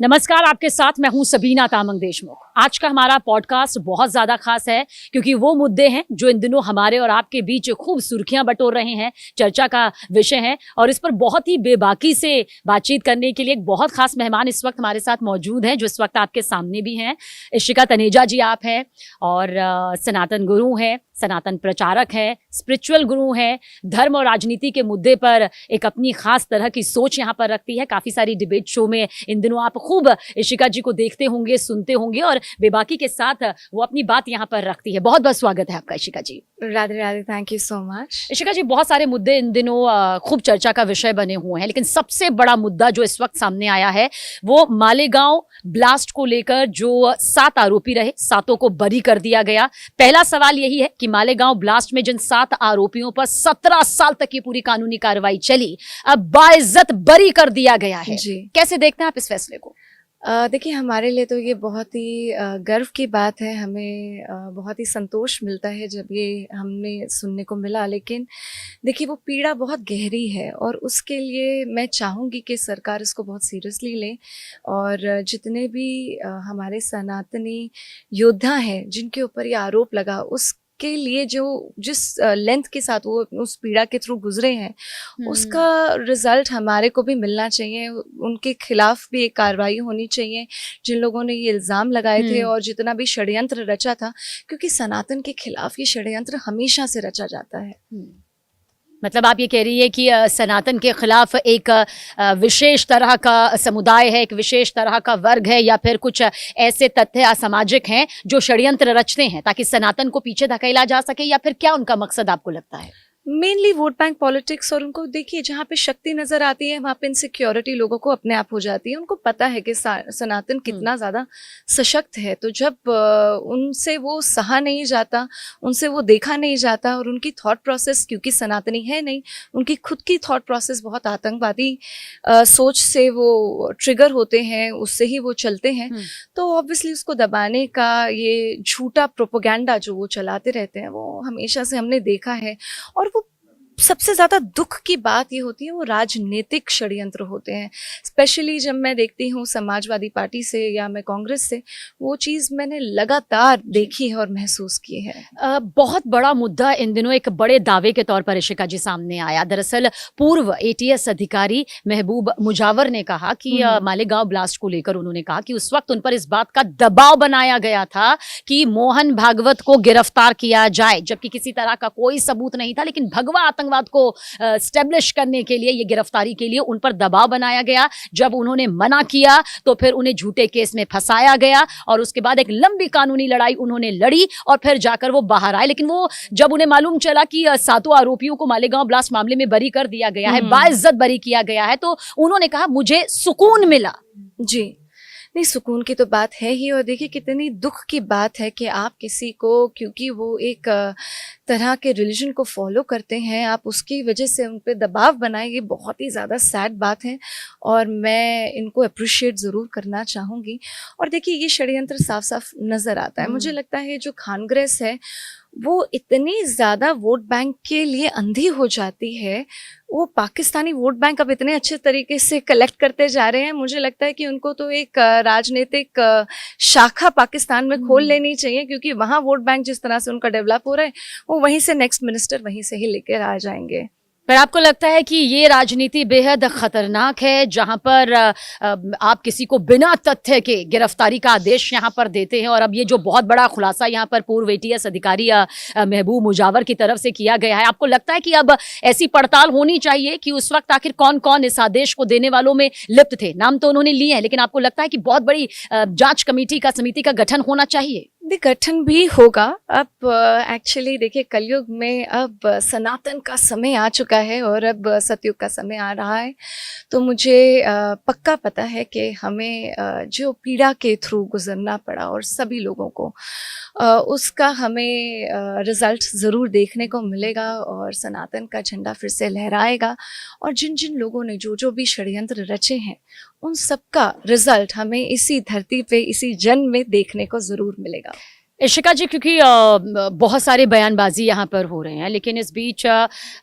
नमस्कार, आपके साथ मैं हूं सबीना तामंग देशमुख। आज का हमारा पॉडकास्ट बहुत ज्यादा खास है क्योंकि वो मुद्दे हैं जो इन दिनों हमारे और आपके बीच खूब सुर्खियां बटोर रहे हैं, चर्चा का विषय है। और इस पर बहुत ही बेबाकी से बातचीत करने के लिए एक बहुत खास मेहमान इस वक्त हमारे साथ मौजूद हैं, जो इस वक्त आपके सामने भी हैं। इशिका तनेजा जी आप हैं और सनातन गुरु हैं, सनातन प्रचारक है, स्पिरिचुअल गुरु है, धर्म और राजनीति के मुद्दे पर एक अपनी खास तरह की सोच यहाँ पर रखती है। काफी सारी डिबेट शो में इन दिनों आप खूब इशिका जी को देखते होंगे, सुनते होंगे और बेबाकी के साथ वो अपनी बात यहाँ पर रखती है। बहुत बहुत स्वागत है आपका Ishika ji. Radhe Radhe, thank you so much. Ishika ji, बहुत सारे मुद्दे इन दिनों खूब चर्चा का विषय बने हुए हैं, लेकिन सबसे बड़ा मुद्दा जो इस वक्त सामने आया है वो मालेगांव ब्लास्ट को लेकर जो 7 आरोपी रहे, 7 को बरी कर दिया गया। पहला सवाल यही है कि मालेगांव ब्लास्ट में जिन 7 आरोपियों पर 17 साल तक की पूरी कानूनी कार्रवाई चली, अब बाइज्जत बरी कर दिया गया है। कैसे देखते हैं आप इस फैसले को? देखिए, हमारे लिए तो ये बहुत ही गर्व की बात है। हमें बहुत ही संतोष मिलता है जब ये हमने सुनने को मिला। लेकिन देखिए, वो पीड़ा बहुत गहरी है और उसके लिए मैं चाहूँगी कि सरकार इसको बहुत सीरियसली ले और जितने भी हमारे सनातनी योद्धा हैं जिनके ऊपर ये आरोप लगा, उस के लिए जो जिस लेंथ के साथ वो उस पीड़ा के थ्रू गुजरे हैं, उसका रिजल्ट हमारे को भी मिलना चाहिए। उनके खिलाफ भी एक कार्रवाई होनी चाहिए जिन लोगों ने ये इल्ज़ाम लगाए थे और जितना भी षड्यंत्र रचा था, क्योंकि सनातन के खिलाफ ये षड्यंत्र हमेशा से रचा जाता है। मतलब आप ये कह रही है कि सनातन के खिलाफ एक विशेष तरह का समुदाय है, एक विशेष तरह का वर्ग है, या फिर कुछ ऐसे तथ्य असामाजिक हैं जो षड्यंत्र रचते हैं ताकि सनातन को पीछे धकेला जा सके, या फिर क्या उनका मकसद आपको लगता है? Mainly vote bank politics. और उनको देखिए, जहाँ पे शक्ति नजर आती है वहाँ पे इनसिक्योरिटी लोगों को अपने आप हो जाती है। उनको पता है कि सनातन कितना ज़्यादा सशक्त है, तो जब उनसे वो सहा नहीं जाता, उनसे वो देखा नहीं जाता और उनकी थॉट प्रोसेस, क्योंकि सनातनी है नहीं, उनकी खुद की थॉट प्रोसेस बहुत आतंकवादी सोच से वो ट्रिगर होते हैं, उससे ही वो चलते हैं। तो ऑब्वियसली उसको दबाने का ये झूठा प्रोपोगेंडा जो वो चलाते रहते हैं, वो हमेशा से हमने देखा है। और सबसे ज़्यादा दुख की बात ये होती है, वो राजनीतिक षड्यंत्र होते हैं। स्पेशली जब मैं देखती हूँ समाजवादी पार्टी से या मैं कांग्रेस से, वो चीज़ मैंने लगातार देखी है और महसूस की है। बहुत बड़ा मुद्दा इन दिनों एक बड़े दावे के तौर पर इशिका जी सामने आया। दरअसल पूर्व ATS अधिकारी महबूब मुजावर ने कहा कि मालेगांव ब्लास्ट को लेकर उन्होंने कहा कि उस वक्त उन पर इस बात का दबाव बनाया गया था कि मोहन भागवत को गिरफ्तार किया जाए, जबकि किसी तरह का कोई सबूत नहीं था, लेकिन भगवा आतंकवाद को स्टैब्लिश करने के लिए, ये गिरफ्तारी के लिए उन पर दबाव बनाया गया। जब उन्होंने मना किया तो फिर उन्हें झूठे केस में फंसाया गया और उसके बाद एक लंबी कानूनी लड़ाई उन्होंने लड़ी और फिर जाकर वो बाहर आए। लेकिन वो जब उन्हें मालूम चला कि 7 आरोपियों को मालेगांव ब्लास्ट मामले में बरी कर दिया गया है, बाइज्जत बरी किया गया है, तो उन्होंने कहा मुझे सुकून मिला। जी नहीं, सुकून की तो बात है ही। और देखिए, कितनी दुख की बात है कि आप किसी को, क्योंकि वो एक तरह के रिलीजन को फॉलो करते हैं, आप उसकी वजह से उन पर दबाव बनाए। ये बहुत ही ज़्यादा सैड बात है और मैं इनको अप्रिशिएट ज़रूर करना चाहूँगी। और देखिए, ये षड्यंत्र साफ साफ नज़र आता है। मुझे लगता है जो कांग्रेस है वो इतनी ज़्यादा वोट बैंक के लिए अंधी हो जाती है। वो पाकिस्तानी वोट बैंक अब इतने अच्छे तरीके से कलेक्ट करते जा रहे हैं, मुझे लगता है कि उनको तो एक राजनीतिक शाखा पाकिस्तान में खोल लेनी चाहिए, क्योंकि वहाँ वोट बैंक जिस तरह से उनका डेवलप हो रहा है, वो वहीं से नेक्स्ट मिनिस्टर वहीं से ही लेकर आ जाएंगे। पर आपको लगता है कि ये राजनीति बेहद खतरनाक है, जहां पर आप किसी को बिना तथ्य के गिरफ्तारी का आदेश यहां पर देते हैं? और अब ये जो बहुत बड़ा खुलासा यहां पर पूर्व ATS अधिकारी महबूब मुजावर की तरफ से किया गया है, आपको लगता है कि अब ऐसी पड़ताल होनी चाहिए कि उस वक्त आखिर कौन कौन इस आदेश को देने वालों में लिप्त थे? नाम तो उन्होंने लिए हैं, लेकिन आपको लगता है कि बहुत बड़ी जांच कमेटी का, समिति का गठन होना चाहिए? गठन भी होगा। अब एक्चुअली देखिए, कलयुग में अब सनातन का समय आ चुका है और अब सतयुग का समय आ रहा है। तो मुझे पक्का पता है कि हमें जो पीड़ा के थ्रू गुजरना पड़ा और सभी लोगों को, उसका हमें रिजल्ट ज़रूर देखने को मिलेगा और सनातन का झंडा फिर से लहराएगा। और जिन जिन लोगों ने जो भी षड्यंत्र रचे हैं, उन सबका रिजल्ट हमें इसी धरती पे, इसी जन्म में देखने को ज़रूर मिलेगा। इशिका जी, क्योंकि बहुत सारे बयानबाजी यहाँ पर हो रहे हैं, लेकिन इस बीच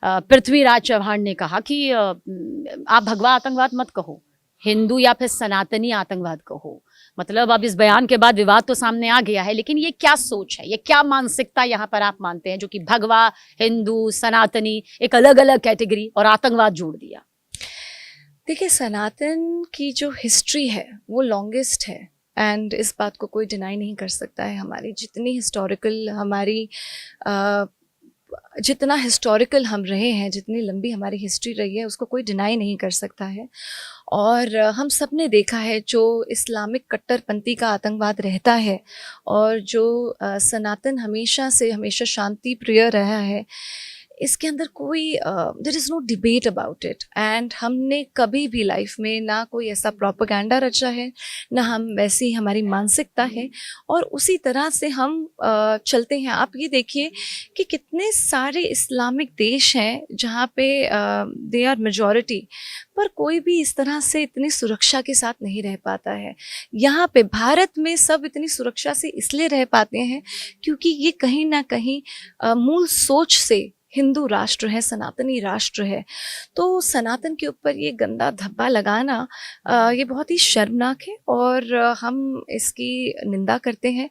पृथ्वीराज चव्हाण ने कहा कि आप भगवा आतंकवाद मत कहो, हिंदू या फिर सनातनी आतंकवाद कहो, मतलब अब इस बयान के बाद विवाद तो सामने आ गया है, लेकिन ये क्या सोच है, ये क्या मानसिकता यहाँ पर आप मानते हैं जो कि भगवा, हिंदू, सनातनी एक अलग अलग कैटेगरी और आतंकवाद जोड़ दिया? देखिए, सनातन की जो हिस्ट्री है वो लॉन्गेस्ट है, एंड इस बात को कोई डिनाई नहीं कर सकता है। हमारी जितनी हिस्टोरिकल हमारी जितना हिस्टोरिकल हम रहे हैं, जितनी लंबी हमारी हिस्ट्री रही है, उसको कोई डिनाई नहीं कर सकता है। और हम सब ने देखा है जो इस्लामिक कट्टरपंथी का आतंकवाद रहता है और जो सनातन हमेशा शांति प्रिय रहा है, इसके अंदर कोई there is no debate about it. And हमने कभी भी लाइफ में ना कोई ऐसा प्रोपेगेंडा रचा है, ना हम वैसी हमारी मानसिकता है, और उसी तरह से हम चलते हैं। आप ये देखिए कि कितने सारे इस्लामिक देश हैं जहाँ पे दे आर मेजॉरिटी, पर कोई भी इस तरह से इतनी सुरक्षा के साथ नहीं रह पाता है। यहाँ पे भारत में सब इतनी सुरक्षा से इसलिए रह पाते हैं क्योंकि ये कहीं ना कहीं मूल सोच से हिंदू राष्ट्र है, सनातनी राष्ट्र है। तो सनातन के ऊपर ये गंदा धब्बा लगाना ये बहुत ही शर्मनाक है, और हम इसकी निंदा करते हैं।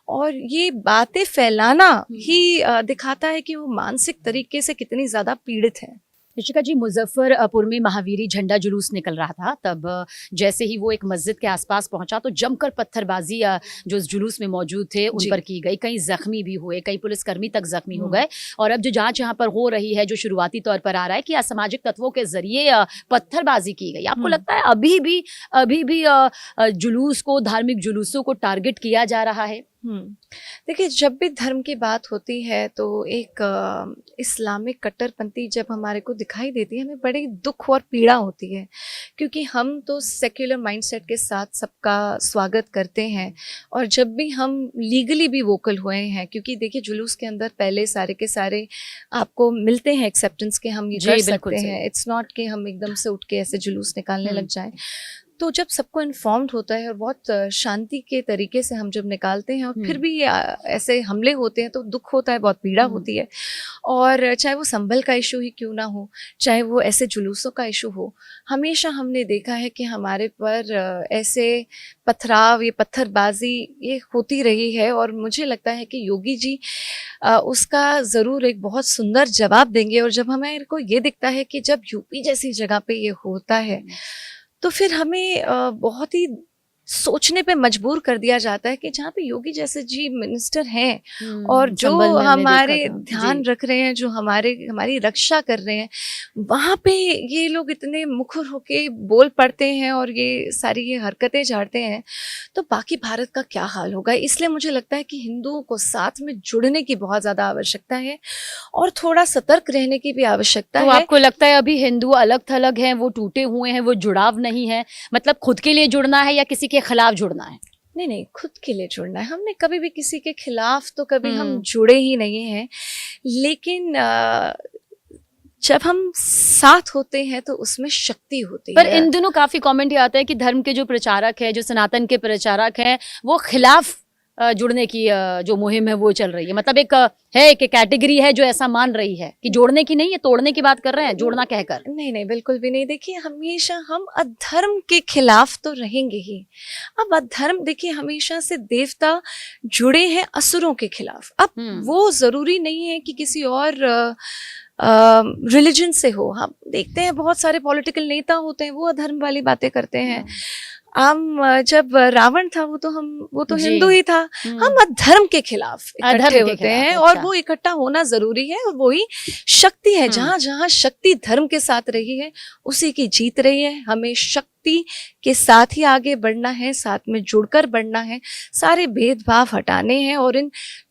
और ये बातें फैलाना ही दिखाता है कि वो मानसिक तरीके से कितनी ज़्यादा पीड़ित हैं। ऋषिका जी, मुजफ्फरपुर में महावीरी झंडा जुलूस निकल रहा था, तब जैसे ही वो एक मस्जिद के आसपास पहुंचा तो जमकर पत्थरबाजी जो इस जुलूस में मौजूद थे उन पर की गई। कई जख्मी भी हुए, कई पुलिसकर्मी तक जख्मी हो गए। और अब जो जांच यहाँ पर हो रही है, जो शुरुआती तौर पर आ रहा है कि असामाजिक तत्वों के जरिए पत्थरबाजी की गई। आपको लगता है अभी भी जुलूस को, धार्मिक जुलूसों को टारगेट किया जा रहा है? देखिए, जब भी धर्म की बात होती है तो एक इस्लामिक कट्टरपंथी जब हमारे को दिखाई देती है, हमें बड़ी दुख और पीड़ा होती है, क्योंकि हम तो सेक्युलर माइंडसेट के साथ सबका स्वागत करते हैं। और जब भी हम लीगली भी वोकल हुए हैं, क्योंकि देखिए जुलूस के अंदर पहले सारे के सारे आपको मिलते हैं एक्सेप्टेंस के हम ये कर सकते हैं। इट्स नॉट कि हम एकदम से उठ के ऐसे जुलूस निकालने लग जाएं। तो जब सबको इन्फॉर्म्ड होता है और बहुत शांति के तरीके से हम जब निकालते हैं, और फिर भी ऐसे हमले होते हैं तो दुख होता है, बहुत पीड़ा होती है। और चाहे वो संभल का इशू ही क्यों ना हो, चाहे वो ऐसे जुलूसों का इशू हो, हमेशा हमने देखा है कि हमारे पर ऐसे पथराव, ये पत्थरबाजी ये होती रही है। और मुझे लगता है कि योगी जी उसका ज़रूर एक बहुत सुंदर जवाब देंगे। और जब हमें को ये दिखता है कि जब यूपी जैसी जगह पे ये होता है, तो फिर हमें बहुत ही सोचने पे मजबूर कर दिया जाता है कि जहाँ पे योगी जैसे जी मिनिस्टर हैं और जो हमारे ध्यान रख रहे हैं, जो हमारी रक्षा कर रहे हैं, वहाँ पे ये लोग इतने मुखर होके बोल पड़ते हैं और ये सारी ये हरकतें झाड़ते हैं, तो बाकी भारत का क्या हाल होगा। इसलिए मुझे लगता है कि हिंदुओं को साथ में जुड़ने की बहुत ज़्यादा आवश्यकता है और थोड़ा सतर्क रहने की भी आवश्यकता है। आपको लगता है अभी हिंदू अलग थलग हैं, वो टूटे हुए हैं, वो जुड़ाव नहीं है? मतलब खुद के लिए जुड़ना है या किसी के खिलाफ जुड़ना है? नहीं, खुद के लिए जुड़ना है। हमने कभी भी किसी के खिलाफ तो कभी हम जुड़े ही नहीं हैं, लेकिन जब हम साथ होते हैं तो उसमें शक्ति होती है। पर इन दिनों काफी कमेंट ये आता है कि धर्म के जो प्रचारक है, जो सनातन के प्रचारक हैं, वो खिलाफ जुड़ने की जो मुहिम है वो चल रही है। मतलब एक कैटेगरी है जो ऐसा मान रही है कि जोड़ने की नहीं, ये तोड़ने की बात कर रहे हैं, जोड़ना कहकर। नहीं, बिल्कुल भी नहीं। देखिए, हमेशा हम अधर्म के खिलाफ तो रहेंगे ही। अब अधर्म देखिए, हमेशा से देवता जुड़े हैं असुरों के खिलाफ। अब वो जरूरी नहीं है कि किसी और रिलीजन से हो। हम देखते हैं बहुत सारे पॉलिटिकल नेता होते हैं, वो अधर्म वाली बातें करते हैं। जब रावण था वो तो हिंदू ही था। हम अधर्म के खिलाफ इकट्ठे होते हैं, और वो इकट्ठा होना जरूरी है, और वही शक्ति है। जहाँ जहाँ शक्ति धर्म के साथ रही है, उसी की जीत रही है। हमें शक्ति के साथ ही आगे बढ़ना है, साथ में जुड़कर बढ़ना है, सारे भेदभाव हटाने हैं। और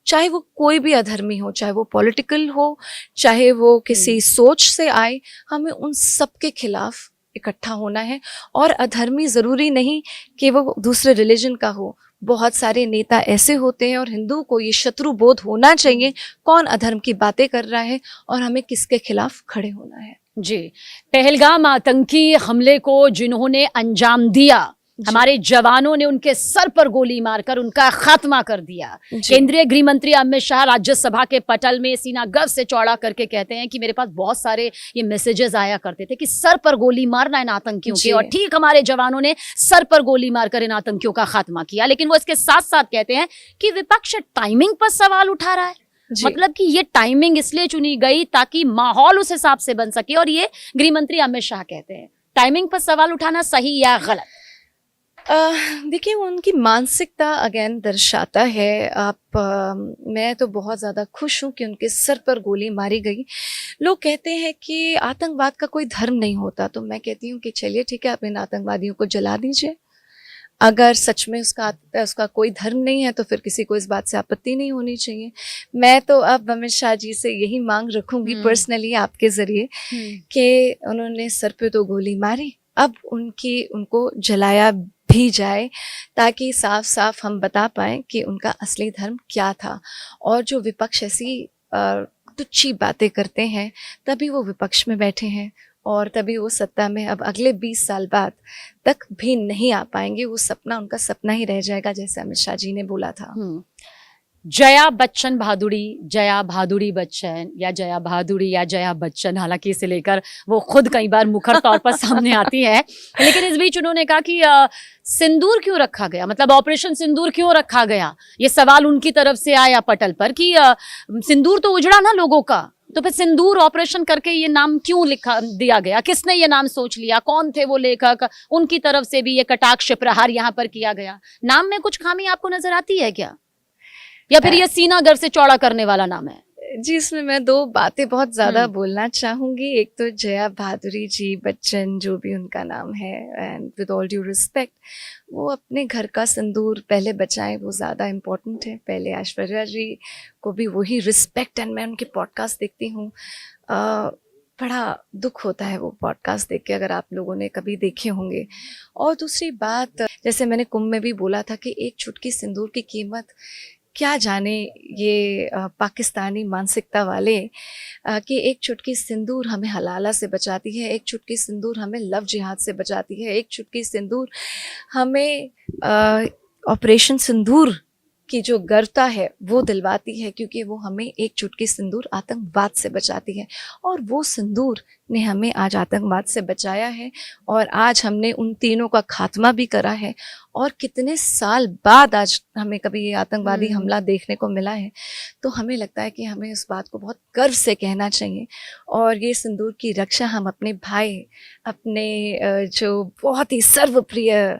चाहे वो कोई भी अधर्मी हो, चाहे वो पॉलिटिकल हो, चाहे वो किसी सोच से आए, हमें उन सब के खिलाफ इकट्ठा होना है। और अधर्मी जरूरी नहीं कि वो दूसरे रिलीजन का हो। बहुत सारे नेता ऐसे होते हैं, और हिंदू को ये शत्रु बोध होना चाहिए कौन अधर्म की बातें कर रहा है और हमें किसके खिलाफ खड़े होना है। जी, पहलगाम आतंकी हमले को जिन्होंने अंजाम दिया हमारे जवानों ने उनके सर पर गोली मारकर उनका खात्मा कर दिया। केंद्रीय गृह मंत्री अमित शाह राज्यसभा के पटल में सीना गर्व से चौड़ा करके कहते हैं कि मेरे पास बहुत सारे ये मैसेजेस आया करते थे कि सर पर गोली मारना इन आतंकियों की, और ठीक हमारे जवानों ने सर पर गोली मारकर इन आतंकियों का खात्मा किया। लेकिन वो इसके साथ साथ कहते हैं कि विपक्ष टाइमिंग पर सवाल उठा रहा है। मतलब कि ये टाइमिंग इसलिए चुनी गई ताकि माहौल उस हिसाब से बन सके, और ये गृह मंत्री अमित शाह कहते हैं टाइमिंग पर सवाल उठाना सही या गलत? देखिए, वो उनकी मानसिकता अगेन दर्शाता है। मैं तो बहुत ज़्यादा खुश हूँ कि उनके सर पर गोली मारी गई। लोग कहते हैं कि आतंकवाद का कोई धर्म नहीं होता, तो मैं कहती हूँ कि चलिए ठीक है, आप इन आतंकवादियों को जला दीजिए। अगर सच में उसका कोई धर्म नहीं है तो फिर किसी को इस बात से आपत्ति नहीं होनी चाहिए। मैं तो अब अमित शाह जी से यही मांग रखूंगी पर्सनली आपके ज़रिए कि उन्होंने सर पे तो गोली मारी, अब उनको जलाया भी जाए ताकि साफ साफ हम बता पाएं कि उनका असली धर्म क्या था। और जो विपक्ष ऐसी तुच्छी बातें करते हैं, तभी वो विपक्ष में बैठे हैं और तभी वो सत्ता में अब अगले 20 साल बाद तक भी नहीं आ पाएंगे। वो सपना उनका सपना ही रह जाएगा, जैसे अमित शाह जी ने बोला था। जया बच्चन भादुड़ी, जया भादुड़ी बच्चन, या जया भादुड़ी या जया बच्चन, हालांकि इसे लेकर वो खुद कई बार मुखर तौर पर सामने आती है। लेकिन इस बीच उन्होंने कहा कि सिंदूर क्यों रखा गया, मतलब ऑपरेशन सिंदूर क्यों रखा गया, ये सवाल उनकी तरफ से आया पटल पर कि सिंदूर तो उजड़ा ना लोगों का, तो फिर सिंदूर ऑपरेशन करके ये नाम क्यों लिखा दिया गया, किसने ये नाम सोच लिया, कौन थे वो लेखक, उनकी तरफ से भी ये कटाक्ष प्रहार यहाँ पर किया गया। नाम में कुछ खामी आपको नजर आती है क्या, या फिर ये सीना गर्व से चौड़ा करने वाला नाम है? जी, इसमें मैं दो बातें बहुत ज़्यादा बोलना चाहूँगी। एक तो जया भादुड़ी जी बच्चन, जो भी उनका नाम है, and with all due respect, वो अपने घर का सिंदूर पहले बचाएं, वो ज़्यादा इम्पोर्टेंट है। पहले ऐश्वर्या जी को भी वही रिस्पेक्ट, एंड मैं उनके पॉडकास्ट देखती हूँ, बड़ा दुख होता है वो पॉडकास्ट देख के, अगर आप लोगों ने कभी देखे होंगे। और दूसरी बात, जैसे मैंने कुंभ में भी बोला था कि एक चुटकी सिंदूर की कीमत क्या जाने ये पाकिस्तानी मानसिकता वाले, कि एक चुटकी सिंदूर हमें हलाला से बचाती है, एक चुटकी सिंदूर हमें लव जिहाद से बचाती है, एक चुटकी सिंदूर हमें ऑपरेशन सिंदूर की जो गर्वता है वो दिलवाती है, क्योंकि वो हमें एक चुटकी सिंदूर आतंकवाद से बचाती है। और वो सिंदूर ने हमें आज आतंकवाद से बचाया है, और आज हमने उन तीनों का खात्मा भी करा है। और कितने साल बाद आज हमें कभी ये आतंकवादी हमला देखने को मिला है, तो हमें लगता है कि हमें उस बात को बहुत गर्व से कहना चाहिए। और ये सिंदूर की रक्षा हम अपने भाई, अपने जो बहुत ही सर्वप्रिय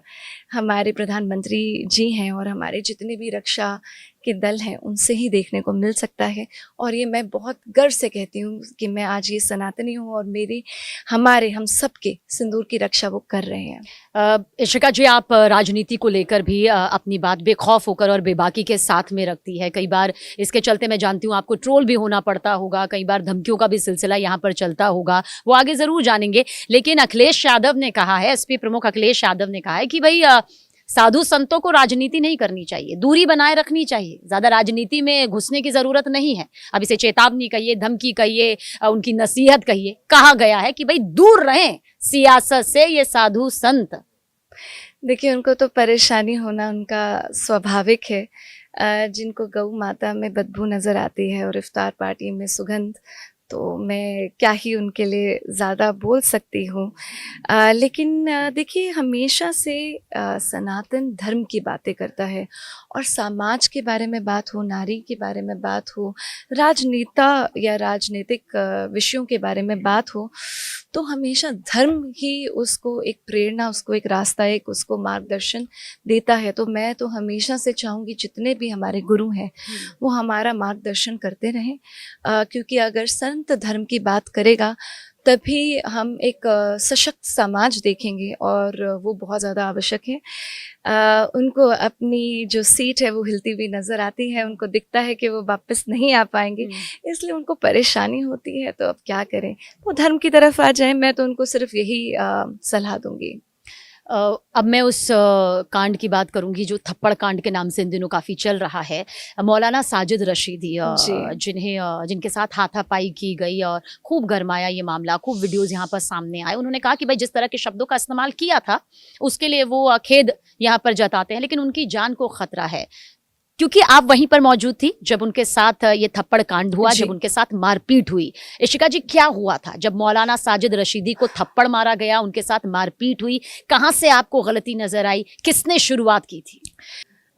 हमारे प्रधानमंत्री जी हैं और हमारे जितने भी रक्षा के दल हैं, उनसे ही देखने को मिल सकता है। और ये मैं बहुत गर्व से कहती हूँ कि मैं आज ये सनातनी हूँ और हम सबके सिंदूर की रक्षा वो कर रहे हैं। इशिका जी, आप राजनीति को लेकर भी अपनी बात बेखौफ होकर और बेबाकी के साथ में रखती है। कई बार इसके चलते मैं जानती हूँ आपको ट्रोल भी होना पड़ता होगा, कई बार धमकियों का भी सिलसिला यहाँ पर चलता होगा, वो आगे जरूर जानेंगे। लेकिन अखिलेश यादव ने कहा है, एसपी प्रमुख अखिलेश यादव ने कहा है कि भाई साधु संतों को राजनीति नहीं करनी चाहिए, दूरी बनाए रखनी चाहिए, ज्यादा राजनीति में घुसने की जरूरत नहीं है। अब इसे चेतावनी कहिए, धमकी कहिए, उनकी नसीहत कहिए, कहा गया है कि भाई दूर रहें सियासत से ये साधु संत। देखिए, उनको तो परेशानी होना उनका स्वाभाविक है। जिनको गौ माता में बदबू नज़र आती है और इफ्तार पार्टी में सुगंध, तो मैं क्या ही उनके लिए ज़्यादा बोल सकती हूँ। लेकिन देखिए, हमेशा से सनातन धर्म की बातें करता है, और समाज के बारे में बात हो, नारी के बारे में बात हो, राजनेता या राजनीतिक विषयों के बारे में बात हो, तो हमेशा धर्म ही उसको एक प्रेरणा, उसको एक रास्ता, एक उसको मार्गदर्शन देता है। तो मैं तो हमेशा से चाहूँगी जितने भी हमारे गुरु हैं वो हमारा मार्गदर्शन करते रहें, क्योंकि अगर संत धर्म की बात करेगा तभी हम एक सशक्त समाज देखेंगे, और वो बहुत ज़्यादा आवश्यक है। उनको अपनी जो सीट है वो हिलती हुई नज़र आती है, उनको दिखता है कि वो वापस नहीं आ पाएंगे, इसलिए उनको परेशानी होती है। तो अब क्या करें, वो धर्म की तरफ आ जाएं, मैं तो उनको सिर्फ यही सलाह दूंगी। अब मैं उस कांड की बात करूंगी जो थप्पड़ कांड के नाम से इन दिनों काफी चल रहा है। मौलाना साजिद रशीदी जी। जिनके साथ हाथापाई की गई और खूब गरमाया ये मामला, खूब वीडियोस यहाँ पर सामने आए। उन्होंने कहा कि भाई जिस तरह के शब्दों का इस्तेमाल किया था उसके लिए वो खेद यहाँ पर जताते हैं, लेकिन उनकी जान को खतरा है, क्योंकि आप वहीं पर मौजूद थी जब उनके साथ ये थप्पड़ कांड हुआ, जी। जब उनके साथ मारपीट हुई। इशिका जी, क्या हुआ था जब मौलाना साजिद रशीदी को थप्पड़ मारा गया, उनके साथ मारपीट हुई? कहां से आपको गलती नजर आई? किसने शुरुआत की थी?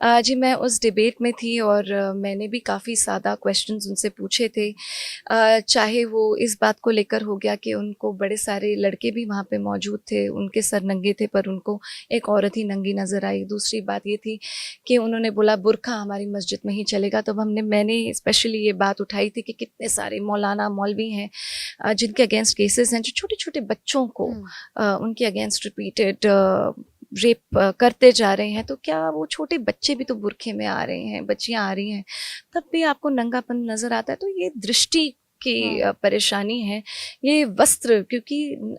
जी, मैं उस डिबेट में थी और मैंने भी काफ़ी ज़्यादा क्वेश्चंस उनसे पूछे थे। चाहे वो इस बात को लेकर हो गया कि उनको बड़े सारे लड़के भी वहाँ पे मौजूद थे, उनके सर नंगे थे पर उनको एक औरत ही नंगी नज़र आई। दूसरी बात ये थी कि उन्होंने बोला बुर्का हमारी मस्जिद में ही चलेगा। तब मैंने स्पेशली ये बात उठाई थी कि कितने सारे मौलाना मौलवी हैं जिनके अगेंस्ट केसेस हैं, जो छोटे-छोटे बच्चों को उनके अगेंस्ट रिपीटेड रेप करते जा रहे हैं। तो क्या वो छोटे बच्चे भी तो बुरखे में आ रहे हैं, बच्चियां आ रही हैं, तब भी आपको नंगापन नजर आता है? तो ये दृष्टि की परेशानी है, ये वस्त्र, क्योंकि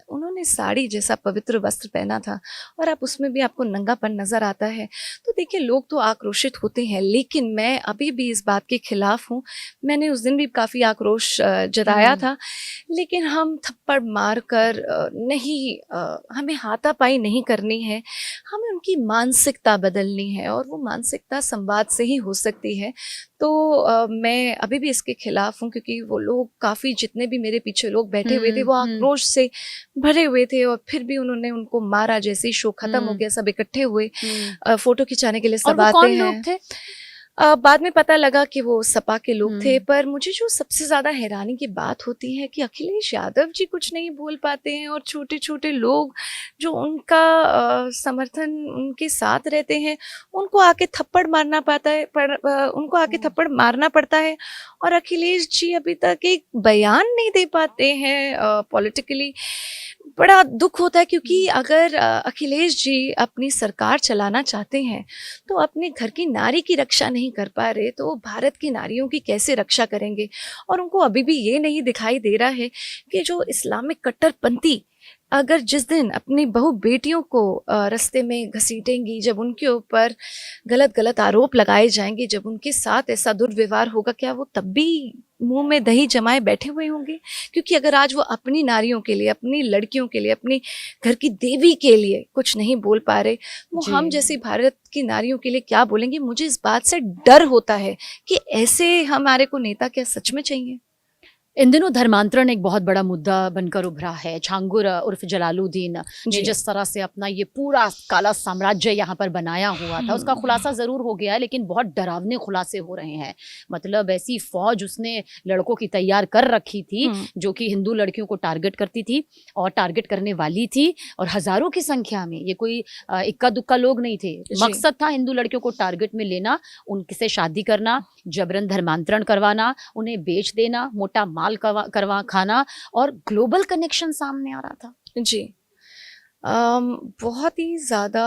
उन्होंने साड़ी जैसा पवित्र वस्त्र पहना था और आप उसमें भी आपको नंगापन नजर आता है। तो देखिए, लोग तो आक्रोशित होते हैं, लेकिन मैं अभी भी इस बात के खिलाफ हूँ। मैंने उस दिन भी काफ़ी आक्रोश जताया था, लेकिन हम थप्पड़ मार कर नहीं, हमें हाथापाई नहीं करनी है, हमें उनकी मानसिकता बदलनी है और वो मानसिकता संवाद से ही हो सकती है। तो मैं अभी भी इसके खिलाफ हूँ, क्योंकि वो लोग काफ़ी, जितने भी मेरे पीछे लोग बैठे हुए थे वो आक्रोश से भरे हुए थे और फिर भी उन्होंने उनको मारा। जैसे ही शो खत्म हो गया, सब इकट्ठे हुए, फोटो खिंचाने के लिए और सब वो आते कौन हैं। लोग थे? बाद में पता लगा कि वो सपा के लोग थे। पर मुझे जो सबसे ज़्यादा हैरानी की बात होती है कि अखिलेश यादव जी कुछ नहीं बोल पाते हैं और छोटे-छोटे लोग जो उनका समर्थन, उनके साथ रहते हैं, उनको आके थप्पड़ मारना पाता है, उनको आके थप्पड़ मारना पड़ता है और अखिलेश जी अभी तक एक बयान नहीं दे पाते हैं पॉलिटिकली। बड़ा दुख होता है, क्योंकि अगर अखिलेश जी अपनी सरकार चलाना चाहते हैं तो अपने घर की नारी की रक्षा नहीं कर पा रहे, तो वो भारत की नारियों की कैसे रक्षा करेंगे? और उनको अभी भी ये नहीं दिखाई दे रहा है कि जो इस्लामिक कट्टरपंथी अगर जिस दिन अपनी बहू बेटियों को रास्ते में घसीटेंगी, जब उनके ऊपर गलत आरोप लगाए जाएंगे, जब उनके साथ ऐसा दुर्व्यवहार होगा, क्या वो तब भी मुंह में दही जमाए बैठे हुए होंगे? क्योंकि अगर आज वो अपनी नारियों के लिए, अपनी लड़कियों के लिए, अपनी घर की देवी के लिए कुछ नहीं बोल पा रहे, वो हम जैसी भारत की नारियों के लिए क्या बोलेंगे? मुझे इस बात से डर होता है कि ऐसे हमारे को नेता क्या सच में चाहिए? इन दिनों धर्मांतरण एक बहुत बड़ा मुद्दा बनकर उभरा है। छांगुर उर्फ जलालुद्दीन ने जिस तरह से अपना ये पूरा काला साम्राज्य यहाँ पर बनाया हुआ था, उसका खुलासा जरूर हो गया है, लेकिन बहुत डरावने खुलासे हो रहे हैं। मतलब ऐसी फौज उसने लड़कों की तैयार कर रखी थी जो कि हिंदू लड़कियों को टारगेट करती थी और टारगेट करने वाली थी, और हजारों की संख्या में। ये कोई इक्का दुक्का लोग नहीं थे। मकसद था हिंदू लड़कियों को टारगेट में लेना, उनसे शादी करना, जबरन धर्मांतरण करवाना, उन्हें बेच देना, मोटा माल करवा खाना, और ग्लोबल कनेक्शन सामने आ रहा था। जी, बहुत ही ज़्यादा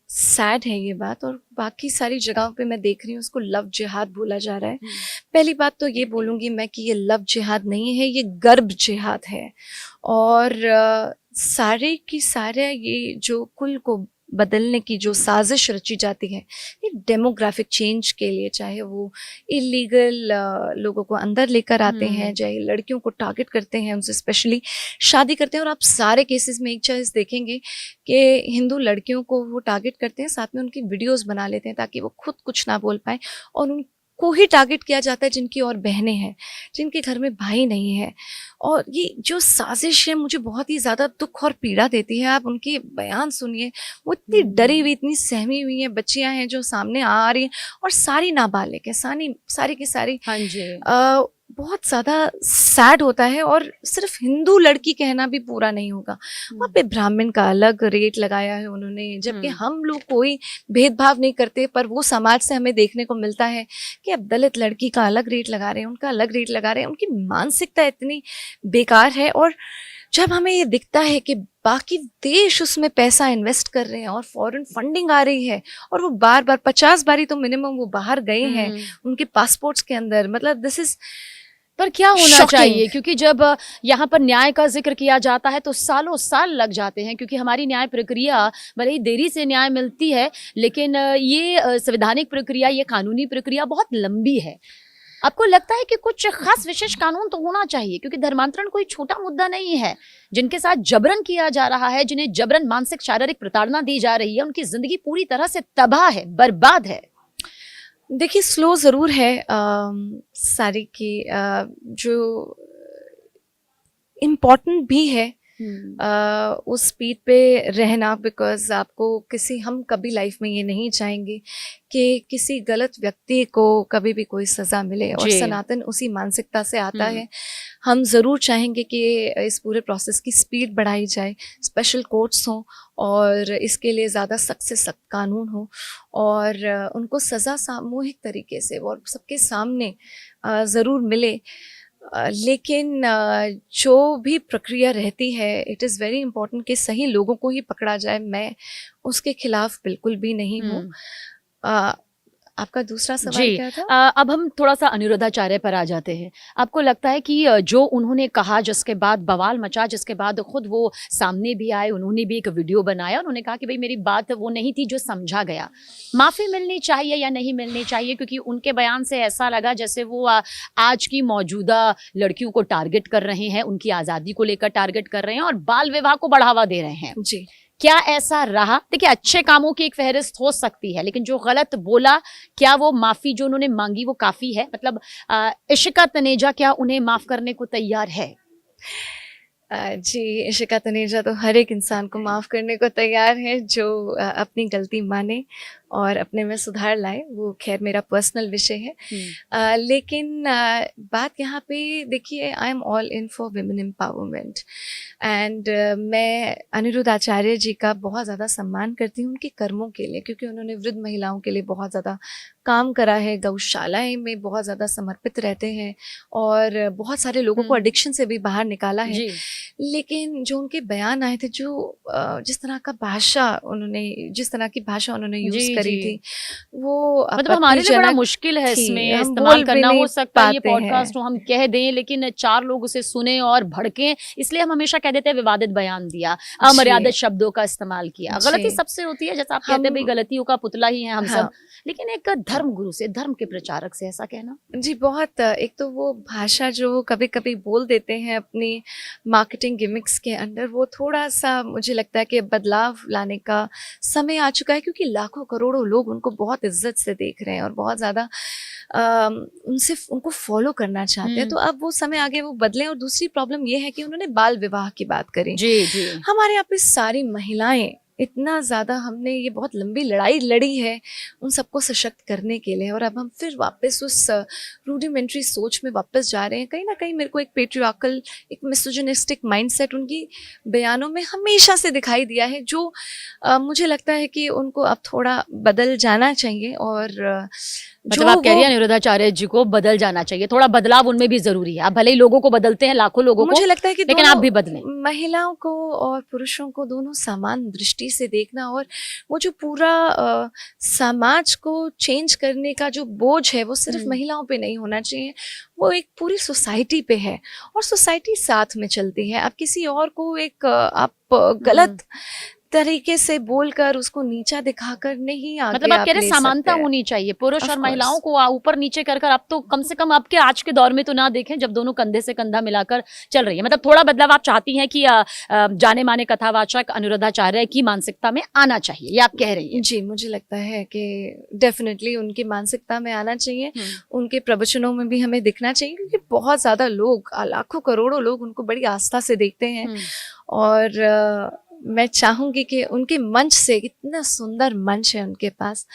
सैड है ये बात, और बाकी सारी जगहों पे मैं देख रही हूँ उसको लव जिहाद बोला जा रहा है। पहली बात तो ये बोलूँगी मैं कि ये लव जिहाद नहीं है, ये गर्भ जिहाद है। और सारे की सारे ये जो कुल को बदलने की जो साजिश रची जाती है, ये डेमोग्राफिक चेंज के लिए, चाहे वो इलीगल लोगों को अंदर लेकर आते हैं, चाहे लड़कियों को टारगेट करते हैं, उनसे स्पेशली शादी करते हैं। और आप सारे केसेस में एक चीज़ देखेंगे कि हिंदू लड़कियों को वो टारगेट करते हैं, साथ में उनकी वीडियोस बना लेते हैं ताकि वो खुद कुछ ना बोल पाए, और उनको ही टारगेट किया जाता है जिनकी और बहनें हैं, जिनके घर में भाई नहीं है। और ये जो साजिश है मुझे बहुत ही ज़्यादा दुख और पीड़ा देती है। आप उनके बयान सुनिए, वो इतनी डरी हुई, इतनी सहमी हुई हैं। बच्चियां हैं जो सामने आ रही हैं और सारी नाबालिग है, सारी की सारी। हाँ जी। बहुत ज़्यादा सैड होता है। और सिर्फ हिंदू लड़की कहना भी पूरा नहीं होगा, वहाँ पे ब्राह्मण का अलग रेट लगाया है उन्होंने, जबकि हम लोग कोई भेदभाव नहीं करते, पर वो समाज से हमें देखने को मिलता है कि अब दलित लड़की का अलग रेट लगा रहे हैं, उनका अलग रेट लगा रहे हैं। उनकी मानसिकता इतनी बेकार है। और जब हमें ये दिखता है कि बाकी देश उसमें पैसा इन्वेस्ट कर रहे हैं और फॉरेन फंडिंग आ रही है, और वो बार बार 50 बारी तो मिनिमम वो बाहर गए हैं उनके पासपोर्ट्स के अंदर, मतलब दिस इज पर क्या होना Shocking. चाहिए, क्योंकि जब यहाँ पर न्याय का जिक्र किया जाता है तो सालों साल लग जाते हैं, क्योंकि हमारी न्याय प्रक्रिया भले ही देरी से न्याय मिलती है, लेकिन ये संवैधानिक प्रक्रिया, ये कानूनी प्रक्रिया बहुत लंबी है। आपको लगता है कि कुछ खास विशेष कानून तो होना चाहिए, क्योंकि धर्मांतरण कोई छोटा मुद्दा नहीं है। जिनके साथ जबरन किया जा रहा है, जिन्हें जबरन मानसिक शारीरिक प्रताड़ना दी जा रही है, उनकी जिंदगी पूरी तरह से तबाह है, बर्बाद है। देखिए स्लो ज़रूर है सारी की जो इम्पोर्टेंट भी है उस स्पीड पे रहना, बिकॉज आपको हम कभी लाइफ में ये नहीं चाहेंगे कि किसी गलत व्यक्ति को कभी भी कोई सज़ा मिले, और जी। सनातन उसी मानसिकता से आता है। हम ज़रूर चाहेंगे कि इस पूरे प्रोसेस की स्पीड बढ़ाई जाए, स्पेशल कोर्ट्स हों और इसके लिए ज़्यादा सख्त से सख्त कानून हो, और उनको सज़ा सामूहिक तरीके से और सबके सामने ज़रूर मिले। लेकिन जो भी प्रक्रिया रहती है, इट इज़ वेरी इम्पोर्टेंट कि सही लोगों को ही पकड़ा जाए। मैं उसके खिलाफ बिल्कुल भी नहीं हूँ। आपका दूसरा सवाल जी। क्या था? अब हम थोड़ा सा अनिरुद्धाचार्य पर आ जाते हैं। आपको लगता है कि जो उन्होंने कहा, जिसके बाद बवाल मचा, जिसके बाद खुद वो सामने भी आए, उन्होंने भी एक वीडियो बनाया, उन्होंने कहा कि भाई मेरी बात वो नहीं थी जो समझा गया, माफ़ी मिलनी चाहिए या नहीं मिलनी चाहिए? क्योंकि उनके बयान से ऐसा लगा जैसे वो आज की मौजूदा लड़कियों को टारगेट कर रहे हैं, उनकी आज़ादी को लेकर टारगेट कर रहे हैं और बाल विवाह को बढ़ावा दे रहे हैं। जी। क्या ऐसा रहा? देखिए, अच्छे कामों की एक फहरिस्त हो सकती है, लेकिन जो गलत बोला, क्या वो माफी जो उन्होंने मांगी वो काफी है? मतलब इशिका तनेजा क्या उन्हें माफ करने को तैयार है? जी, इशिका तनेजा तो हर एक इंसान को माफ़ करने को तैयार है जो अपनी गलती माने और अपने में सुधार लाए। वो खैर मेरा पर्सनल विषय है। लेकिन बात यहाँ पे देखिए, I am all in for women empowerment, and मैं अनिरुद्ध आचार्य जी का बहुत ज़्यादा सम्मान करती हूँ उनके कर्मों के लिए, क्योंकि उन्होंने वृद्ध महिलाओं के लिए बहुत ज़्यादा काम करा है, गौशालाएं में बहुत ज़्यादा समर्पित रहते हैं और बहुत सारे लोगों को एडिक्शन से भी बाहर निकाला है। जी। लेकिन जो उनके बयान आए थे, जो जिस तरह की भाषा उन्होंने यूज़ जी, करी जी। थी, वो मतलब हमारे लिए बड़ा आपत्तिजनक मुश्किल है थी। इसमें हम इस्तेमाल बोल भी करना। नहीं हो सकता है ये पाते हैं। पॉडकास्ट हम कह दें, लेकिन 4 लोग उसे सुने और भड़कें, इसलिए हम हमेशा कह देते हैं विवादित बयान दिया, अमर्यादित शब्दों का इस्तेमाल किया। गलती जी। सबसे होती है, जैसा आप कहते हैं भाई गलतियों का पुतला ही है हम हाँ। सब, लेकिन एक धर्म गुरु से, धर्म के प्रचारक से ऐसा कहना। जी, बहुत एक तो वो भाषा जो कभी कभी बोल देते हैं अपनी मार्केटिंग गिमिक्स के अंदर, वो थोड़ा सा मुझे लगता है कि बदलाव लाने का समय आ चुका है, क्योंकि लाखों करोड़ों लोग उनको बहुत इज्जत से देख रहे हैं और बहुत ज़्यादा उनको फॉलो करना चाहते हैं। तो अब वो समय आ गया वो बदलें। और दूसरी प्रॉब्लम ये है कि उन्होंने बाल विवाह की बात करी। जी, जी। हमारे यहाँ पे सारी महिलाएं इतना ज़्यादा, हमने ये बहुत लंबी लड़ाई लड़ी है उन सबको सशक्त करने के लिए, और अब हम फिर वापस उस रूडिमेंट्री सोच में वापस जा रहे हैं। कहीं ना कहीं मेरे को एक पेट्रियार्कल, एक मिसोजिनिस्टिक माइंडसेट उनकी बयानों में हमेशा से दिखाई दिया है, जो मुझे लगता है कि उनको अब थोड़ा बदल जाना चाहिए। और मतलब आप कह रही हैं अनिरुद्धाचार्य जी को बदल जाना चाहिए, थोड़ा बदलाव उनमें भी जरूरी है। आप भले ही लोगों को बदलते हैं, लाखों लोगों को, मुझे लगता है कि लेकिन आप भी बदलें। महिलाओं को और पुरुषों को दोनों समान दृष्टि से देखना, और वो जो पूरा समाज को चेंज करने का जो बोझ है वो सिर्फ महिलाओं पे नहीं होना चाहिए, वो एक पूरी सोसाइटी पे है, और सोसाइटी साथ में चलती है। आप किसी और को एक आप गलत तरीके से बोलकर उसको नीचा दिखाकर नहीं आगे मतलब आप कह रहे समानता होनी चाहिए, पुरुष और महिलाओं को ऊपर नीचे कर अब तो कम से कम आपके आज के दौर में तो ना देखें, जब दोनों कंधे से कंधा मिलाकर चल रही है। मतलब थोड़ा बदलाव आप चाहती हैं कि जाने माने कथावाचक अनिरुद्धाचार्य की मानसिकता में आना चाहिए, ये आप कह रही हैं? जी, मुझे लगता है कि डेफिनेटली उनकी मानसिकता में आना चाहिए, उनके प्रवचनों में भी हमें दिखना चाहिए, क्योंकि बहुत ज्यादा लोग, लाखों करोड़ों लोग उनको बड़ी आस्था से देखते हैं। और मैं चाहूँगी कि उनके मंच से, इतना सुंदर मंच है उनके पास,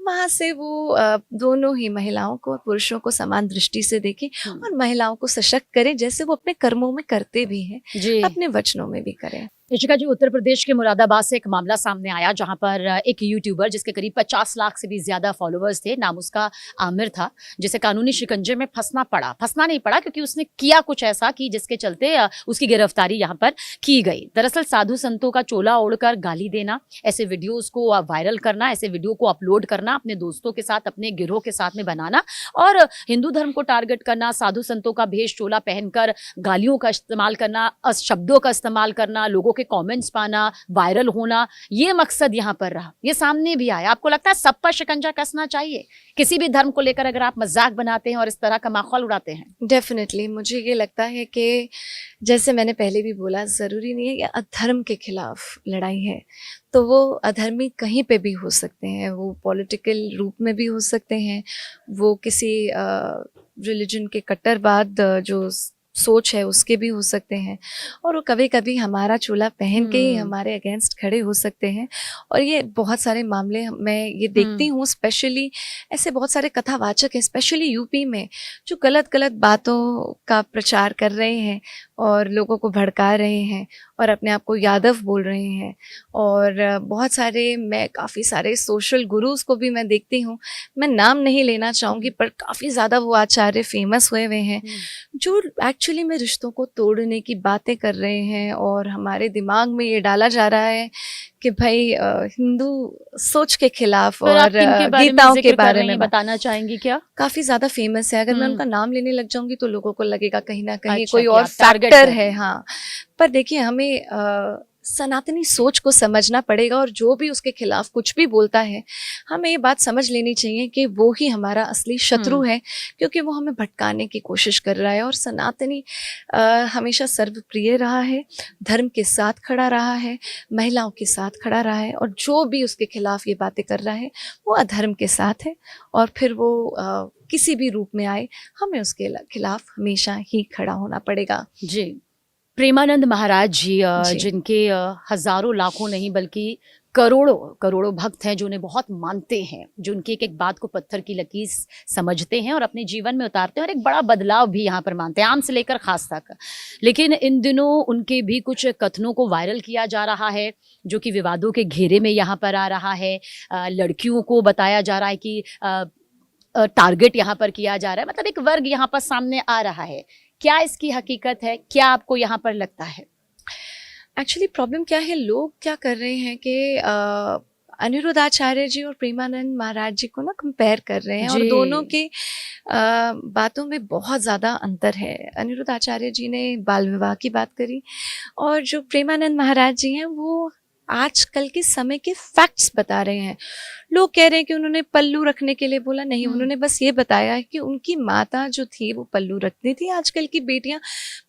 वहाँ से वो दोनों ही महिलाओं को और पुरुषों को समान दृष्टि से देखें और महिलाओं को सशक्त करें, जैसे वो अपने कर्मों में करते भी हैं, अपने वचनों में भी करें। इशिका जी, उत्तर प्रदेश के मुरादाबाद से एक मामला सामने आया, जहां पर एक यूट्यूबर जिसके करीब 50 लाख से भी ज्यादा फॉलोअर्स थे, नाम उसका आमिर था, जिसे कानूनी शिकंजे में फंसना नहीं पड़ा, क्योंकि उसने किया कुछ ऐसा कि जिसके चलते उसकी गिरफ्तारी यहाँ पर की गई। दरअसल साधु संतों का चोला ओढ़कर गाली देना, ऐसे वीडियोस को वायरल करना, ऐसे वीडियो को अपलोड करना अपने दोस्तों के साथ, अपने गिरोह के साथ में बनाना और हिंदू धर्म को टारगेट करना, साधु संतों का भेष चोला पहनकर गालियों का इस्तेमाल करना, शब्दों का इस्तेमाल करना, लोगों के कमेंट्स पाना, वायरल होना, ये मकसद यहाँ पर रहा, ये सामने भी आया। आपको लगता है सब पर शिकंजा कसना चाहिए किसी भी धर्म को लेकर अगर आप मजाक बनाते हैं और इस तरह का माहौल उड़ाते हैं? डेफिनेटली मुझे ये लगता है कि जैसे मैंने पहले भी बोला, ज़रूरी नहीं है कि अधर्म के खिलाफ लड़ाई है, तो वो अधर्मी कहीं पे भी हो सकते हैं, वो पॉलिटिकल रूप में भी हो सकते हैं, वो किसी रिलीजन के कट्टरवाद जो सोच है उसके भी हो सकते हैं, और वो कभी कभी हमारा चोला पहन के ही हमारे अगेंस्ट खड़े हो सकते हैं। और ये बहुत सारे मामले मैं ये देखती हूँ, स्पेशली ऐसे बहुत सारे कथावाचक हैं स्पेशली यूपी में जो गलत गलत बातों का प्रचार कर रहे हैं और लोगों को भड़का रहे हैं और अपने आप को यादव बोल रहे हैं। और बहुत सारे, मैं काफ़ी सारे सोशल गुरुज को भी मैं देखती हूँ, मैं नाम नहीं लेना चाहूँगी पर काफ़ी ज़्यादा वो आचार्य फेमस हुए हुए हैं जो एक्चुअली में रिश्तों को तोड़ने की बातें कर रहे हैं। और हमारे दिमाग में ये डाला जा रहा है कि भाई हिंदू सोच के खिलाफ और गीताओं के बारे में बताना चाहेंगी क्या? काफी ज्यादा फेमस है, अगर मैं उनका नाम लेने लग जाऊंगी तो लोगों को लगेगा कहीं ना कहीं अच्छा, कोई और फैक्टर है। हाँ, पर देखिए हमें सनातनी सोच को समझना पड़ेगा, और जो भी उसके खिलाफ कुछ भी बोलता है हमें ये बात समझ लेनी चाहिए कि वो ही हमारा असली शत्रु है, क्योंकि वो हमें भटकाने की कोशिश कर रहा है। और सनातनी हमेशा सर्वप्रिय रहा है, धर्म के साथ खड़ा रहा है, महिलाओं के साथ खड़ा रहा है, और जो भी उसके खिलाफ ये बातें कर रहा है वो अधर्म के साथ है। और फिर वो किसी भी रूप में आए, हमें उसके खिलाफ हमेशा ही खड़ा होना पड़ेगा। जी, प्रेमानंद महाराज जी, जी। जिनके हजारों लाखों नहीं बल्कि करोड़ों करोड़ों भक्त हैं जो उन्हें बहुत मानते हैं, जो उनकी एक एक बात को पत्थर की लकीर समझते हैं और अपने जीवन में उतारते हैं, और एक बड़ा बदलाव भी यहाँ पर मानते हैं, आम से लेकर खास तक। लेकिन इन दिनों उनके भी कुछ कथनों को वायरल किया जा रहा है जो कि विवादों के घेरे में यहाँ पर आ रहा है। लड़कियों को बताया जा रहा है कि टारगेट यहाँ पर किया जा रहा है, मतलब एक वर्ग यहाँ पर सामने आ रहा है। क्या इसकी हकीकत है? क्या आपको यहाँ पर लगता है? एक्चुअली प्रॉब्लम क्या है, लोग क्या कर रहे हैं कि अनिरुद्ध आचार्य जी और प्रेमानंद महाराज जी को ना कंपेयर कर रहे हैं, और दोनों के बातों में बहुत ज़्यादा अंतर है। अनिरुद्ध आचार्य जी ने बाल विवाह की बात करी, और जो प्रेमानंद महाराज जी हैं वो आजकल के समय के फैक्ट्स बता रहे हैं। लोग कह रहे हैं कि उन्होंने पल्लू रखने के लिए बोला, नहीं, उन्होंने बस ये बताया है कि उनकी माता जो थी वो पल्लू रखती थी। आजकल की बेटियां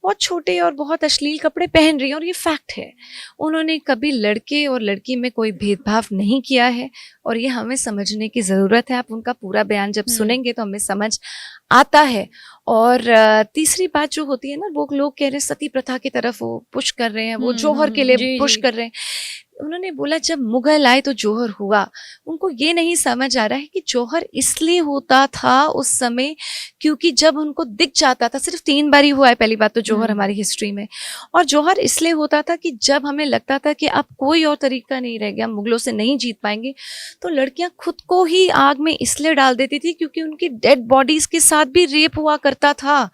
बहुत छोटे और बहुत अश्लील कपड़े पहन रही हैं, और ये फैक्ट है। उन्होंने कभी लड़के और लड़की में कोई भेदभाव नहीं किया है, और ये हमें समझने की ज़रूरत है। आप उनका पूरा बयान जब सुनेंगे तो हमें समझ आता है। और तीसरी बात जो होती है ना, वो लोग कह रहे हैं सती प्रथा की तरफ वो पुश कर रहे हैं, वो जौहर के लिए पुश कर रहे हैं। उन्होंने बोला जब मुगल आए तो जौहर हुआ। उनको ये नहीं समझ आ रहा है कि जौहर इसलिए होता था उस समय क्योंकि जब उनको दिख जाता था, सिर्फ 3 बार ही हुआ है पहली बात तो जौहर हमारी हिस्ट्री में, और जौहर इसलिए होता था कि जब हमें लगता था कि अब कोई और तरीका नहीं रह गया, मुगलों से नहीं जीत पाएंगे, तो लड़कियां खुद को ही आग में इसलिए डाल देती थी क्योंकि उनकी डेड बॉडीज के साथ भी रेप हुआ करता था।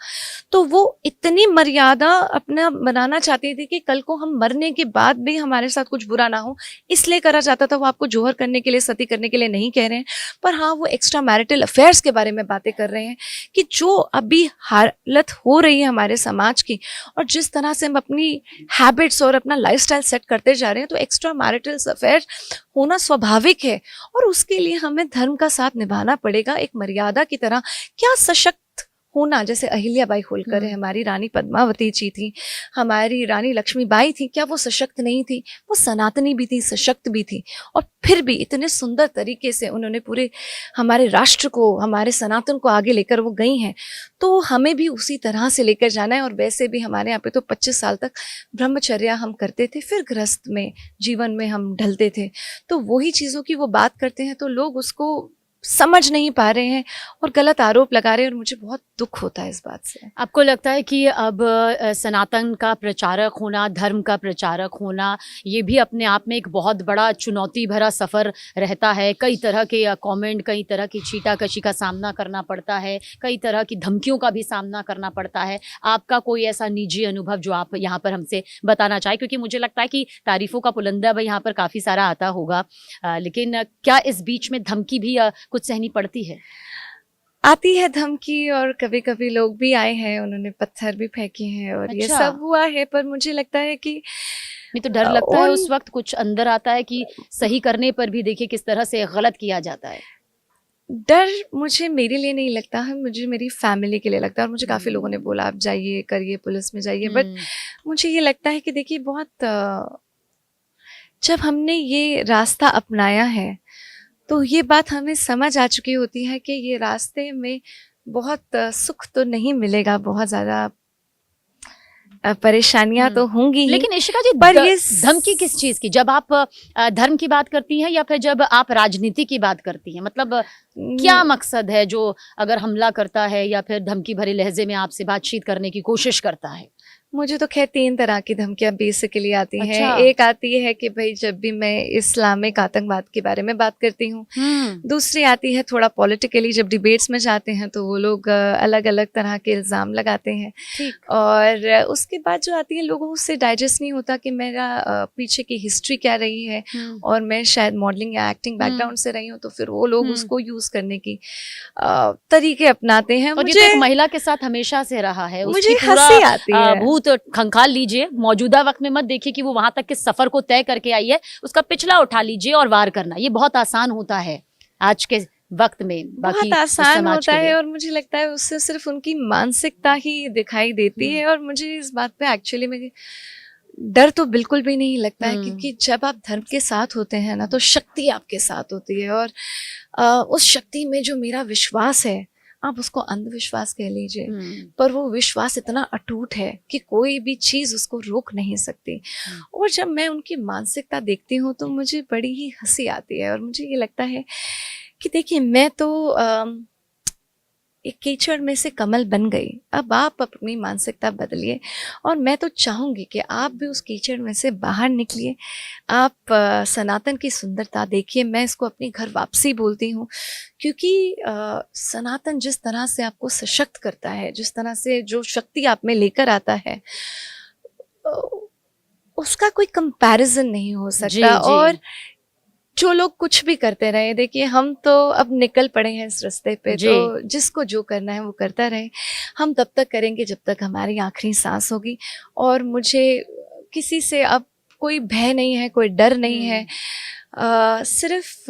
तो वो इतनी मर्यादा अपना बनाना चाहती थी कि कल को हम मरने के बाद भी हमारे साथ कुछ बुरा ना हो, इसलिए करा जाता था। वो आपको जौहर करने के लिए, सती करने के लिए नहीं कह रहे हैं, पर हाँ वो एक्स्ट्रा मैरिटल अफेयर्स के बारे में बातें कर रहे हैं कि जो अभी हालत हो रही है हमारे समाज की, और जिस तरह से हम अपनी हैबिट्स और अपना लाइफस्टाइल सेट करते जा रहे हैं, तो एक्स्ट्रा मैरिटल अफेयर होना स्वाभाविक है, और उसके लिए हमें धर्म का साथ निभाना पड़ेगा एक मर्यादा की तरह। क्या सशक्त होना, जैसे अहिल्याबाई होलकर है, हमारी रानी पद्मावती जी थी, हमारी रानी लक्ष्मीबाई थी, क्या वो सशक्त नहीं थी? वो सनातनी भी थी, सशक्त भी थी, और फिर भी इतने सुंदर तरीके से उन्होंने पूरे हमारे राष्ट्र को, हमारे सनातन को आगे लेकर वो गई हैं। तो हमें भी उसी तरह से लेकर जाना है। और वैसे भी हमारे यहाँ पे तो 25 साल तक ब्रह्मचर्या हम करते थे, फिर गृहस्थ में जीवन में हम ढलते थे, तो वही चीज़ों की वो बात करते हैं तो लोग उसको समझ नहीं पा रहे हैं और गलत आरोप लगा रहे हैं, और मुझे बहुत दुख होता है इस बात से। आपको लगता है कि अब सनातन का प्रचारक होना, धर्म का प्रचारक होना, ये भी अपने आप में एक बहुत बड़ा चुनौती भरा सफ़र रहता है? कई तरह के कमेंट, कई तरह की छीटाकशी का सामना करना पड़ता है, कई तरह की धमकियों का भी सामना करना पड़ता है। आपका कोई ऐसा निजी अनुभव जो आप यहाँ पर हमसे बताना चाहें? क्योंकि मुझे लगता है कि तारीफ़ों का पुलंदा यहाँ पर काफ़ी सारा आता होगा, लेकिन क्या इस बीच में धमकी भी कुछ सहनी पड़ती है? आती है धमकी, और कभी कभी लोग भी आए हैं, उन्होंने पत्थर भी फेंके हैं, और ये अच्छा। सब हुआ है। पर मुझे लगता है कि नहीं तो डर लगता है उन उस वक्त, कुछ अंदर आता है कि सही करने पर भी देखिए किस तरह से गलत किया जाता है। डर मुझे मेरे लिए नहीं लगता है, मुझे मेरी फैमिली के लिए लगता है। और मुझे काफ़ी लोगों ने बोला आप जाइए, करिए, पुलिस में जाइए, बट मुझे ये लगता है कि देखिए बहुत जब हमने ये रास्ता अपनाया है तो ये बात हमें समझ आ चुकी होती है कि ये रास्ते में बहुत सुख तो नहीं मिलेगा, बहुत ज़्यादा परेशानियां तो होंगी ही। लेकिन इशिका जी, पर ये धमकी किस चीज की? जब आप धर्म की बात करती हैं या फिर जब आप राजनीति की बात करती हैं? मतलब क्या मकसद है जो अगर हमला करता है या फिर धमकी भरे लहजे में आपसे बातचीत करने की कोशिश करता है? मुझे तो खैर 3 तरह की धमकियां बेसिकली आती हैं। अच्छा। एक आती है कि भाई जब भी मैं इस्लामिक आतंकवाद के बारे में बात करती हूँ। दूसरी आती है थोड़ा पॉलिटिकली, जब डिबेट्स में जाते हैं तो वो लोग अलग अलग तरह के इल्ज़ाम लगाते हैं। ठीक। और उसके बाद जो आती है, लोगों से डाइजेस्ट नहीं होता कि मेरा पीछे की हिस्ट्री क्या रही है, और मैं शायद मॉडलिंग या एक्टिंग बैकग्राउंड से रही हूँ, तो फिर वो लोग उसको यूज़ करने की तरीके अपनाते हैं। और ये तो एक महिला के साथ हमेशा से रहा है। मुझे उसकी पूरा हंसी आती है। भूत खंगाल लीजिए, मौजूदा वक्त में मत देखिए कि वो वहां तक के सफर को तय करके आई है, उसका पिछला उठा लीजिए और वार करना ये बहुत आसान होता है आज के वक्त में, बाकी बहुत आसान समाज होता के लिए। है। और मुझे लगता है उससे सिर्फ उनकी मानसिकता ही दिखाई देती है। और मुझे इस बात पे एक्चुअली में डर तो बिल्कुल भी नहीं लगता है, क्योंकि जब आप धर्म के साथ होते हैं ना, तो शक्ति आपके साथ होती है। और उस शक्ति में जो मेरा विश्वास है, आप उसको अंधविश्वास कह लीजिए, पर वो विश्वास इतना अटूट है कि कोई भी चीज़ उसको रोक नहीं सकती। और जब मैं उनकी मानसिकता देखती हूँ तो मुझे बड़ी ही हंसी आती है। और मुझे ये लगता है कि देखिए, मैं तो एक कीचड़ में से कमल बन गई। अब आप अपनी मानसिकता बदलिए, और मैं तो चाहूँगी कि आप भी उस कीचड़ में से बाहर निकलिए। आप सनातन की सुंदरता देखिए। मैं इसको अपनी घर वापसी बोलती हूँ, क्योंकि सनातन जिस तरह से आपको सशक्त करता है, जिस तरह से जो शक्ति आप में लेकर आता है, उसका कोई कंपैरिजन नहीं हो सकता। जी। और जो लोग कुछ भी करते रहे, देखिए हम तो अब निकल पड़े हैं इस रास्ते पे, तो जिसको जो करना है वो करता रहे। हम तब तक करेंगे जब तक हमारी आखिरी सांस होगी। और मुझे किसी से अब कोई भय नहीं है, कोई डर नहीं है, सिर्फ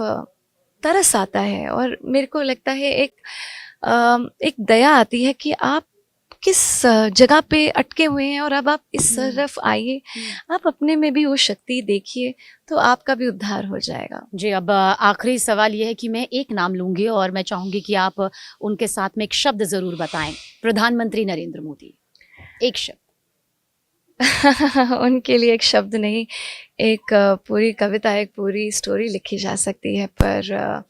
तरस आता है। और मेरे को लगता है एक दया आती है कि आप किस जगह पे अटके हुए हैं, और अब आप इस तरफ आइए, आप अपने में भी वो शक्ति देखिए, तो आपका भी उद्धार हो जाएगा। जी, अब आखिरी सवाल ये है कि मैं एक नाम लूंगी और मैं चाहूंगी कि आप उनके साथ में एक शब्द जरूर बताएं। प्रधानमंत्री नरेंद्र मोदी, एक शब्द। उनके लिए एक शब्द नहीं, एक पूरी कविता, एक पूरी स्टोरी लिखी जा सकती है। पर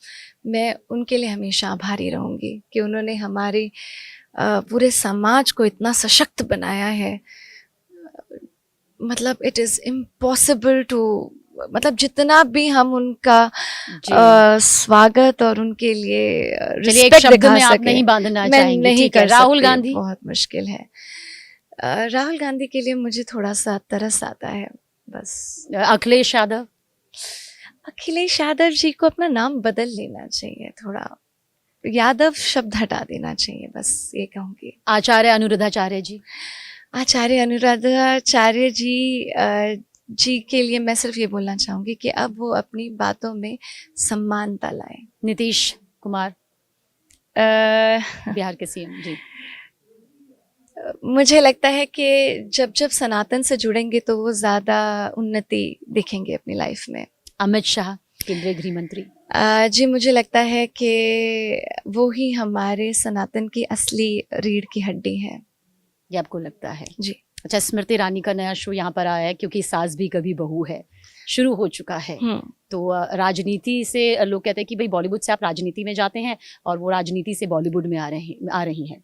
मैं उनके लिए हमेशा आभारी रहूँगी कि उन्होंने हमारे पूरे समाज को इतना सशक्त बनाया है। मतलब इट इज़ इम्पॉसिबल टू, मतलब जितना भी हम उनका स्वागत और उनके लिए रिस्पेक्ट दिखा आप नहीं बांधना चाहेंगे? नहीं कर राहुल गांधी, बहुत मुश्किल है। राहुल गांधी के लिए मुझे थोड़ा सा तरस आता है बस। अखिलेश यादव, अखिलेश यादव जी को अपना नाम बदल लेना चाहिए, थोड़ा यादव शब्द हटा देना चाहिए, बस ये कहूँगी। आचार्य अनुरुद्धाचार्य जी, आचार्य अनुराधाचार्य जी के लिए मैं सिर्फ ये बोलना चाहूँगी कि अब वो अपनी बातों में सम्मानता लाए। नीतीश कुमार, बिहार के सीएम जी, मुझे लगता है कि जब जब सनातन से जुड़ेंगे तो वो ज़्यादा उन्नति दिखेंगे अपनी लाइफ में। अमित शाह, केंद्रीय गृह मंत्री, जी मुझे लगता है कि वो ही हमारे सनातन की असली रीढ़ की हड्डी है। ये आपको लगता है? जी। अच्छा, स्मृति ईरानी का नया शो यहाँ पर आया है क्योंकि सास भी कभी बहू है, शुरू हो चुका है। तो राजनीति से लोग कहते हैं कि भाई बॉलीवुड से आप राजनीति में जाते हैं और वो राजनीति से बॉलीवुड में आ रही हैं।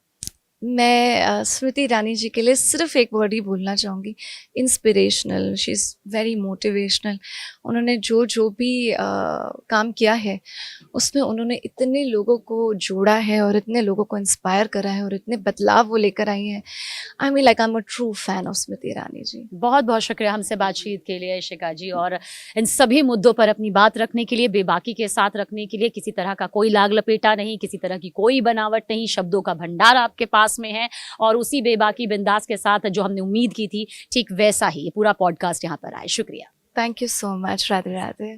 मैं स्मृति ईरानी जी के लिए सिर्फ एक वर्ड ही बोलना चाहूँगी, inspirational. She is very motivational. उन्होंने जो भी काम किया है उसमें उन्होंने इतने लोगों को जोड़ा है और इतने लोगों को इंस्पायर करा है और इतने बदलाव वो लेकर आई हैं। I mean like I am a true fan of Smriti Irani ji. बहुत बहुत शुक्रिया हमसे बातचीत के लिए इशिका जी, और इन सभी मुद्दों पर अपनी बात रखने के लिए, बेबाकी के साथ रखने के लिए। किसी तरह का कोई लाग लपेटा नहीं, किसी तरह की कोई बनावट नहीं, शब्दों का भंडार आपके पास में है और उसी बेबाकी बिंदास के साथ जो हमने उम्मीद की थी ठीक वैसा ही ये पूरा पॉडकास्ट यहाँ पर आए। शुक्रिया। Thank you so much. Radhe Radhe.